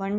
1